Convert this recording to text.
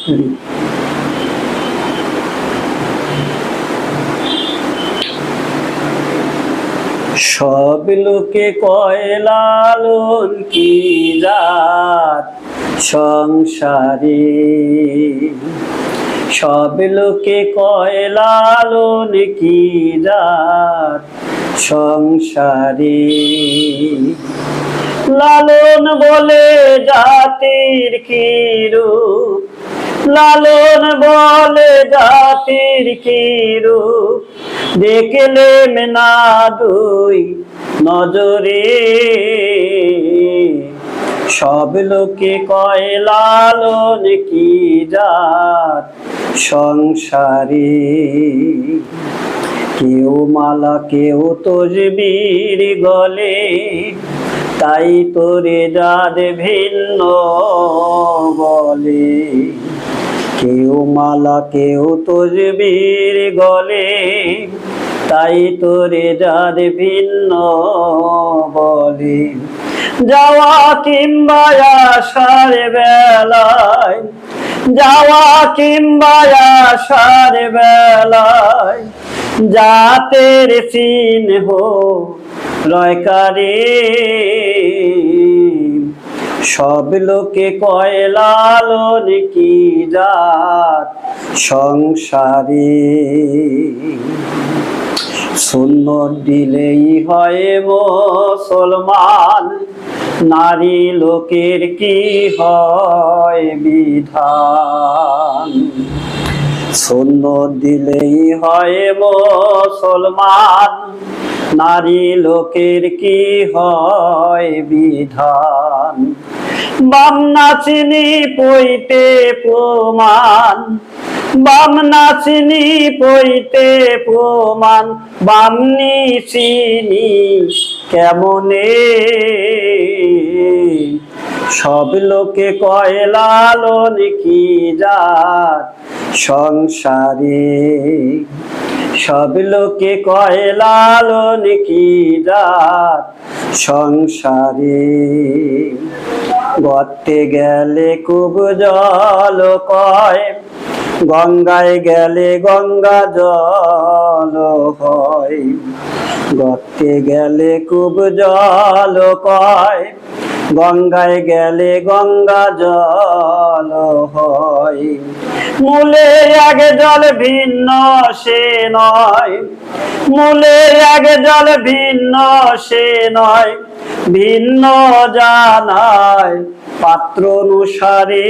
সব লোকে কয় লালন কি জাত সংসারে, সব লোকে কয় লালন কি জাত সংসারে। লালন বলে জাতির কি রূপ, লালন বলে জাতির কি রূপ, দেখলে না দুই নজরে। সব লোকে কয় লালন কি জাত সংসারে। কেউ মালা কেউ তসবির গলে, তাই তোরে জাত ভিন্ন বলে। কেউ মালা কেউ তসবির গলে, তাই তোরে জাত ভিন্ন বলে। যাওয়া কিংবা আসার বেলায়, যাওয়া কিংবা আসার বেলায়, জাতের চিহ্ন রয়কারে। সব লোকে কয় লালন কি জাত সংসারে। সুন্নত দিলেই হয় মুসলমান, নারী লোকের কি হয় বিধান। সুন্নত দিলেই হয় মুসলমান, নারী লোকের কি হয় বিধান। বাম নাচিনি পইতে প্রমাণ, বাম নাচিনি পইতে প্রমাণ, বামনি চিনি কেমনে। সব লোকে কয় লালন কি জাত সংসারে। সব লোকে কয় লালন কি জাত সংসারে। গর্তে গেলে খুব জল কয়, গঙ্গায় গেলে গঙ্গা জল হয়। গর্তে গেলে খুব জল কয়, গঙ্গায় গেলে গঙ্গা জল হয়। মূলে এক জল ভিন্ন সে নয়, মূলে এক জল ভিন্ন সে নয়, ভিন্ন জানায় পাত্র অনুসারে।